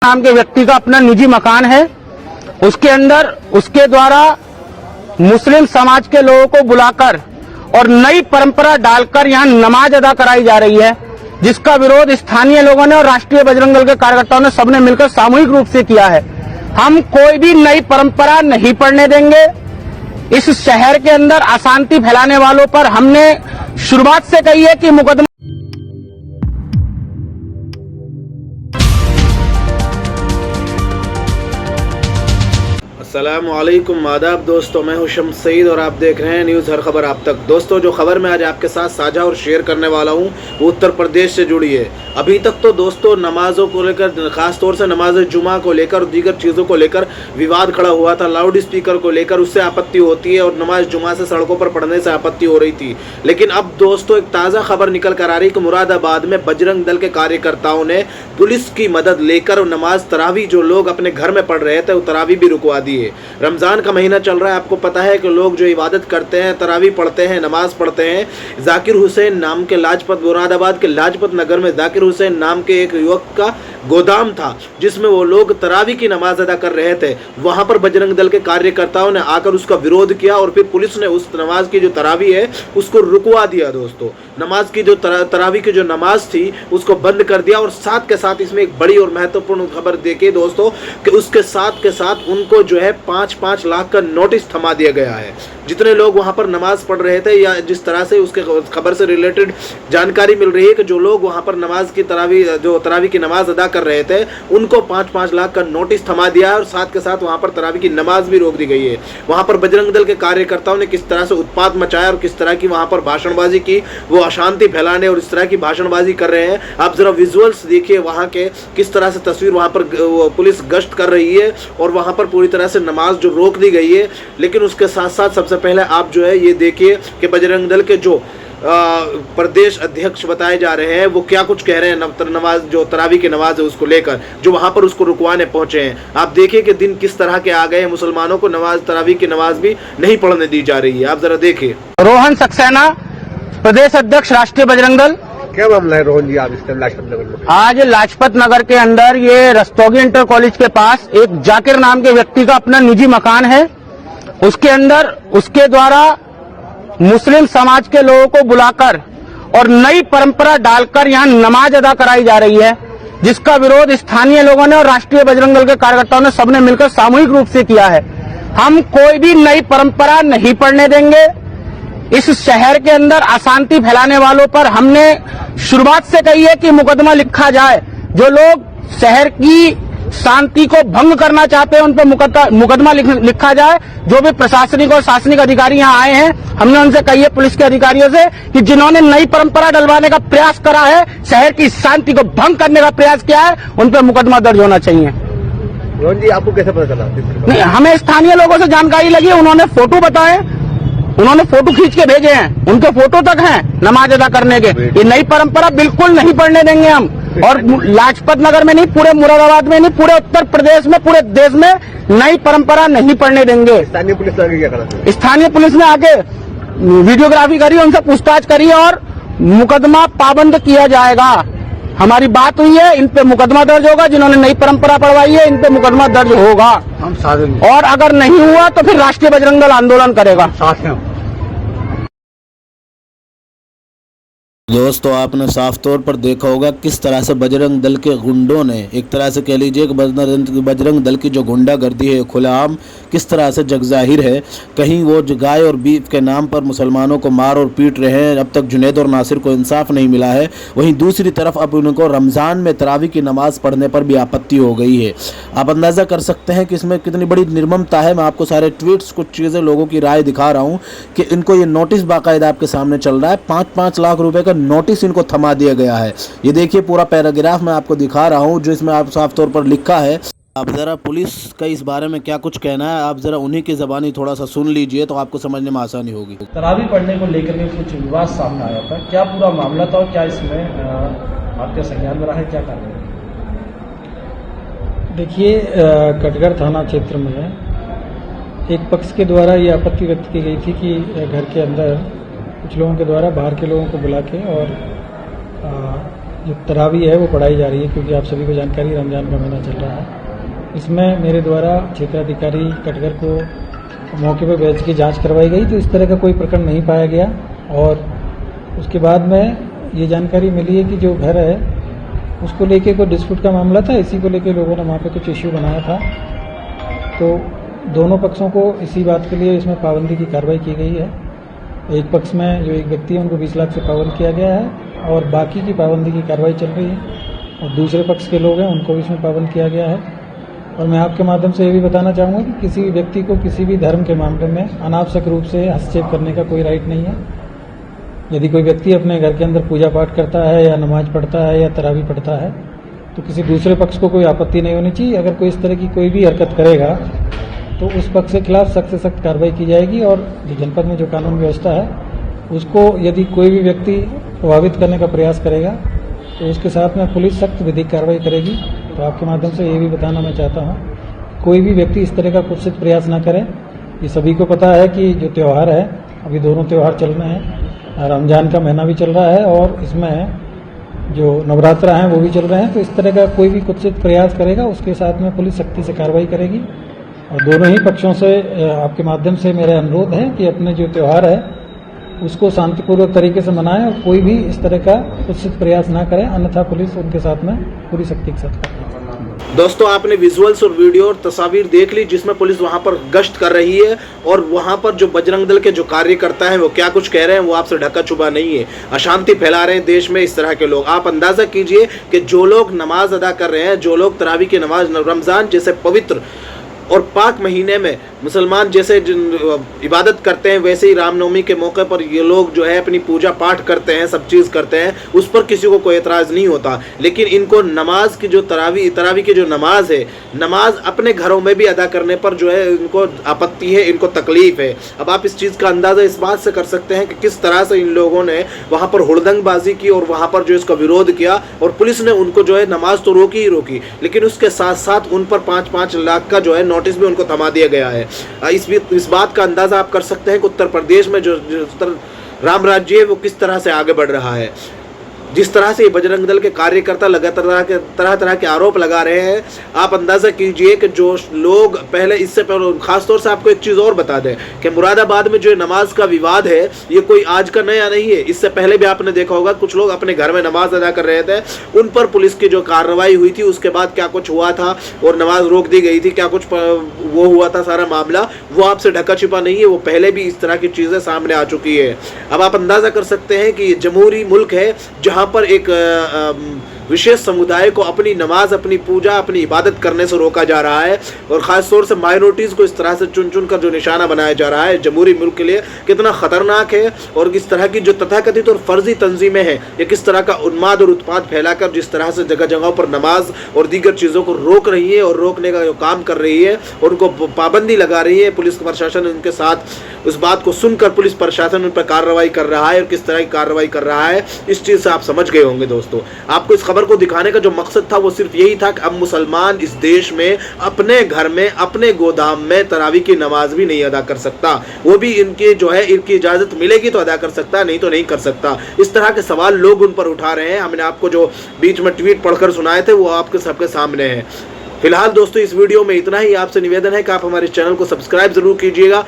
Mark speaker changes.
Speaker 1: नाम के व्यक्ति का अपना निजी मकान है, उसके अंदर उसके द्वारा मुस्लिम समाज के लोगों को बुलाकर और नई परंपरा डालकर यहां नमाज अदा कराई जा रही है, जिसका विरोध स्थानीय लोगों ने और राष्ट्रीय बजरंग दल के कार्यकर्ताओं ने सबने मिलकर सामूहिक रूप से किया है। हम कोई भी नई परंपरा नहीं पढ़ने देंगे। इस शहर के अंदर अशांति फैलाने वालों पर हमने शुरुआत से कही है कि मुकदमा
Speaker 2: अस्सलामुअलैकुम आदाब दोस्तों, मैं हूं शम्स सईद और आप देख रहे हैं न्यूज़ हर खबर आप तक। दोस्तों, जो खबर मैं आज आपके साथ साझा और शेयर करने वाला हूं वो उत्तर प्रदेश से जुड़ी है। अभी तक तो दोस्तों नमाज़ों को लेकर, खास तौर से नमाज जुमा को लेकर और दीगर चीज़ों को लेकर विवाद खड़ा हुआ था। लाउड स्पीकर को लेकर उससे आपत्ति होती है और नमाज जुमा से सड़कों पर पढ़ने से आपत्ति हो रही थी। लेकिन अब दोस्तों एक ताज़ा खबर निकल कर आ रही कि मुरादाबाद में बजरंग दल के कार्यकर्ताओं ने पुलिस की मदद लेकर नमाज तरावी जो लोग अपने घर में पढ़ रहे थे वो तरावी भी रुकवा दी है। रमजान का महीना चल रहा है, आपको पता है कि लोग जो इबादत करते हैं, तरावी पढ़ते हैं, नमाज पढ़ते हैं। जाकिर हुसैन नाम के मुरादाबाद के लाजपत नगर में जाकिर हुसैन नाम के एक युवक का गोदाम था जिसमें वो लोग तरावी की नमाज अदा कर रहे थे। वहां पर बजरंग दल के कार्यकर्ताओं ने आकर उसका विरोध किया और फिर पुलिस ने उस नमाज की जो तरावी है उसको रुकवा दिया। दोस्तों, नमाज की जो तरावी की जो नमाज थी उसको बंद कर दिया। और साथ के साथ इसमें एक बड़ी और महत्वपूर्ण खबर देखिए दोस्तों कि उसके साथ के साथ उनको जो है 5-5 लाख का नोटिस थमा दिया गया है। जितने लोग वहां पर नमाज पढ़ रहे थे या जिस तरह से उसके खबर से रिलेटेड जानकारी मिल रही है कि जो लोग वहां पर नमाज की तरावी की नमाज अदा कर रहे थे उनको 5-5 लाख का नोटिस थमा दिया है और साथ के साथ वहां पर तरावी की नमाज भी रोक दी गई है। वहां पर बजरंग दल के कार्यकर्ताओं ने किस तरह से उत्पात मचाया और किस तरह की वहां पर भाषणबाजी की, वो अशांति फैलाने और इस तरह की भाषणबाजी कर रहे हैं। आप जरा विजुअल्स देखिए वहां के, किस तरह से तस्वीर वहां पर पुलिस गश्त कर रही है और वहां पर पूरी तरह से नमाज जो रोक दी गई है। लेकिन उसके साथ साथ सबसे पहले आप जो है ये देखिए कि बजरंग दल के जो प्रदेश अध्यक्ष बताए जा रहे हैं वो क्या कुछ कह रहे हैं नमाज जो तरावी की नमाज है उसको लेकर, जो वहां पर उसको रुकवाने पहुंचे हैं। आप देखिए कि दिन किस तरह के आ गए हैं, मुसलमानों को तरावी की नमाज भी नहीं पढ़ने दी जा रही है। आप जरा देखिए।
Speaker 1: रोहन सक्सेना, प्रदेश अध्यक्ष राष्ट्रीय बजरंग दल।
Speaker 3: क्या मामला है रोहन जी, आप इस टाइम लाजपत नगर में?
Speaker 1: आज लाजपत नगर के अंदर ये रस्तोगी इंटर कॉलेज के पास एक जाकिर नाम के व्यक्ति का अपना निजी मकान है, उसके अंदर उसके द्वारा मुस्लिम समाज के लोगों को बुलाकर और नई परंपरा डालकर यहां नमाज अदा कराई जा रही है, जिसका विरोध स्थानीय लोगों ने और राष्ट्रीय बजरंग दल के कार्यकर्ताओं ने सबने मिलकर सामूहिक रूप से किया है। हम कोई भी नई परंपरा नहीं पढ़ने देंगे। इस शहर के अंदर अशांति फैलाने वालों पर हमने शुरुआत से कही है कि मुकदमा लिखा जाए। जो लोग शहर की शांति को भंग करना चाहते हैं उन पर मुकदमा लिखा जाए। जो भी प्रशासनिक और शासनिक अधिकारी यहाँ आए हैं, हमने उनसे कही है, पुलिस के अधिकारियों से, कि जिन्होंने नई परंपरा डलवाने का प्रयास करा है, शहर की शांति को भंग करने का प्रयास किया है, उन पर मुकदमा दर्ज होना चाहिए।
Speaker 3: रोहन जी, आपको कैसे पता चला?
Speaker 1: नहीं, हमें स्थानीय लोगों से जानकारी लगी, उन्होंने फोटो बताए, उन्होंने फोटो खींच के भेजे हैं, उनके फोटो तक हैं नमाज अदा करने के। ये नई परंपरा बिल्कुल नहीं पढ़ने देंगे हम। और लाजपत नगर में नहीं, पूरे मुरादाबाद में नहीं, पूरे उत्तर प्रदेश में, पूरे देश में नई परंपरा नहीं पढ़ने देंगे।
Speaker 3: स्थानीय पुलिस ने आगे क्या करा?
Speaker 1: स्थानीय पुलिस ने आगे वीडियोग्राफी करी, उनसे पूछताछ करी और मुकदमा पाबंद किया जाएगा। हमारी बात हुई है, इन पे मुकदमा दर्ज होगा। जिन्होंने नई परंपरा पढ़वाई है इन पे मुकदमा दर्ज होगा।
Speaker 3: हम साथ हैं।
Speaker 1: और अगर नहीं हुआ तो फिर राष्ट्रीय बजरंग दल आंदोलन करेगा।
Speaker 3: साथ हैं।
Speaker 2: दोस्तों, आपने साफ तौर पर देखा होगा किस तरह से बजरंग दल के गुंडों ने, एक तरह से कह लीजिए कि बजरंग दल की जो गुंडागर्दी है खुलेआम किस तरह से जगजाहिर है। कहीं वो गाय और बीफ के नाम पर मुसलमानों को मार और पीट रहे हैं। अब तक जुनैद और नासिर को इंसाफ नहीं मिला है। वहीं दूसरी तरफ अब उनको रमज़ान में तरावी की नमाज़ पढ़ने पर भी आपत्ति हो गई है। आप अंदाज़ा कर सकते हैं कि इसमें कितनी बड़ी निर्ममता है। मैं आपको सारे ट्वीट्स, कुछ चीज़ें, लोगों की राय दिखा रहा हूँ कि इनको ये नोटिस बाकायदा आपके सामने चल रहा है। 5-5 लाख रुपए का नोटिस इनको थमा दिया गया है। ये देखिए पूरा पैराग्राफ मैं आपको दिखा रहा हूँ जो इसमें आप साफ तौर पर लिखा है। आप ज़रा पुलिस का इस बारे में क्या कुछ कहना है, आप ज़रा उन्हीं की ज़बानी थोड़ा सा सुन लीजिए तो आपको समझने में आसानी होगी।
Speaker 4: तरावी पढ़ने को लेकर के कुछ विवाद सामने आया था, क्या पूरा मामला था और क्या इसमें आपके संज्ञान में रहा है, क्या कार्रवाई?
Speaker 5: देखिए, कटघर थाना क्षेत्र में एक पक्ष के द्वारा ये आपत्ति व्यक्त की गई थी कि घर के अंदर कुछ लोगों के द्वारा बाहर के लोगों को बुला के और जो तरावी है वो पढ़ाई जा रही है, क्योंकि आप सभी को जानकारी रमज़ान का महीना चल रहा है। इसमें मेरे द्वारा क्षेत्राधिकारी कटघर को मौके पर बैच की जांच करवाई गई, तो इस तरह का कोई प्रकरण नहीं पाया गया। और उसके बाद में ये जानकारी मिली है कि जो घर है उसको लेके कोई डिस्प्यूट का मामला था, इसी को लेके लोगों ने वहाँ पे कुछ इश्यू बनाया था। तो दोनों पक्षों को इसी बात के लिए इसमें पाबंदी की कार्रवाई की गई है। एक पक्ष में जो एक व्यक्ति है उनको 20 लाख से पाबंद किया गया है और बाकी की पाबंदी की कार्रवाई चल रही है, और दूसरे पक्ष के लोग हैं उनको भी इसमें पाबंद किया गया है। और मैं आपके माध्यम से ये भी बताना चाहूँगा कि किसी भी व्यक्ति को किसी भी धर्म के मामले में अनावश्यक रूप से हस्तक्षेप करने का कोई राइट नहीं है। यदि कोई व्यक्ति अपने घर के अंदर पूजा पाठ करता है या नमाज पढ़ता है या तरावी पढ़ता है तो किसी दूसरे पक्ष को कोई आपत्ति नहीं होनी चाहिए। अगर कोई इस तरह की कोई भी हरकत करेगा तो उस पक्ष के खिलाफ सख्त से सख्त कार्रवाई की जाएगी, और जो जनपद में जो कानून व्यवस्था है उसको यदि कोई भी व्यक्ति प्रभावित करने का प्रयास करेगा तो उसके साथ में पुलिस सख्त विधिक कार्रवाई करेगी। तो आपके माध्यम से ये भी बताना मैं चाहता हूँ, कोई भी व्यक्ति इस तरह का कुत्सित प्रयास न करे। ये सभी को पता है कि जो त्यौहार है, अभी दोनों त्यौहार चल रहे हैं, रमजान का महीना भी चल रहा है और इसमें जो नवरात्र हैं वो भी चल रहे हैं। तो इस तरह का कोई भी कुत्सित प्रयास करेगा उसके साथ में पुलिस सख्ती से कार्रवाई करेगी। और दोनों ही पक्षों से आपके माध्यम से मेरा अनुरोध है कि अपने जो त्यौहार है उसको शांतिपूर्वक तरीके से मनाएं और कोई भी इस तरह का कुत्सित प्रयास ना करें, अन्यथा पुलिस उनके साथ में पूरी सख्ती के साथ करेगी।
Speaker 2: दोस्तों, आपने विजुअल्स और वीडियो और तस्वीर देख ली जिसमें पुलिस वहां पर गश्त कर रही है और वहां पर जो बजरंग दल के जो कार्यकर्ता हैं वो क्या कुछ कह रहे हैं वो आपसे ढका छुपा नहीं है। अशांति फैला रहे हैं देश में इस तरह के लोग। आप अंदाजा कीजिए कि जो लोग नमाज अदा कर रहे हैं, जो लोग तरावी की नमाज रमजान जैसे पवित्र और पाक महीने में मुसलमान जैसे इबादत करते हैं, वैसे ही रामनवमी के मौके पर ये लोग जो है अपनी पूजा पाठ करते हैं, सब चीज़ करते हैं, उस पर किसी को कोई एतराज़ नहीं होता। लेकिन इनको नमाज की जो तरावी की जो नमाज है, नमाज अपने घरों में भी अदा करने पर जो है इनको आपत्ति है, इनको तकलीफ है। अब आप इस चीज़ का अंदाज़ा इस बात से कर सकते हैं कि किस तरह से इन लोगों ने वहाँ पर हुड़दंगबाजी की और वहाँ पर जो इसका विरोध किया, और पुलिस ने उनको जो है नमाज तो रोकी ही रोकी, लेकिन उसके साथ साथ उन पर 5-5 लाख का जो है नोटिस भी उनको थमा दिया गया है। इस बात का अंदाजा आप कर सकते हैं कि उत्तर प्रदेश में जो राम राज्य है वो किस तरह से आगे बढ़ रहा है। जिस तरह से बजरंग दल के कार्यकर्ता लगातार तरह तरह के आरोप लगा रहे हैं, आप अंदाज़ा कीजिए कि जो लोग पहले, इससे पहले खासतौर से आपको एक चीज़ और बता दें कि मुरादाबाद में जो नमाज का विवाद है ये कोई आज का नया नहीं है। इससे पहले भी आपने देखा होगा कुछ लोग अपने घर में नमाज अदा कर रहे थे, उन पर पुलिस की जो कार्रवाई हुई थी उसके बाद क्या कुछ हुआ था और नमाज रोक दी गई थी, क्या कुछ वो हुआ था, सारा मामला वो आपसे ढका छिपा नहीं है। वो पहले भी इस तरह की चीज़ें सामने आ चुकी है। अब आप अंदाज़ा कर सकते हैं कि ये जमहूरी मुल्क है जहाँ पर एक विशेष समुदाय को अपनी नमाज, अपनी पूजा, अपनी इबादत करने से रोका जा रहा है, और ख़ास तौर से माइनॉरिटीज़ को इस तरह से चुन चुन कर जो निशाना बनाया जा रहा है। जमहूरी मुल्क के लिए कितना ख़तरनाक है, और किस तरह की जो तथाकथित और फर्जी तंजीमें हैं ये किस तरह का उन्माद और उत्पाद फैलाकर जिस तरह से जगह जगहों पर नमाज और दीगर चीज़ों को रोक रही है और रोकने का जो काम कर रही है और उनको पाबंदी लगा रही है। पुलिस प्रशासन उनके साथ उस बात को सुनकर पुलिस प्रशासन उन पर कार्रवाई कर रहा है, और किस तरह की कार्रवाई कर रहा है इस चीज़ से आप समझ गए होंगे। दोस्तों, आपको इस खबर को दिखाने का जो मकसद था वो सिर्फ यही था कि अब मुसलमान इस देश में अपने घर में, अपने गोदाम में तरावी की नमाज भी नहीं अदा कर सकता। वो भी इनकी जो है, इनकी इजाज़त मिलेगी तो अदा कर सकता है, नहीं तो नहीं कर सकता। इस तरह के सवाल लोग उन पर उठा रहे हैं। हमने आपको जो बीच में ट्वीट पढ़कर सुनाए थे वो आपके सबके सामने है। फिलहाल दोस्तों, इस वीडियो में इतना ही। आपसे निवेदन है कि आप हमारे चैनल को सब्सक्राइब जरूर कीजिएगा।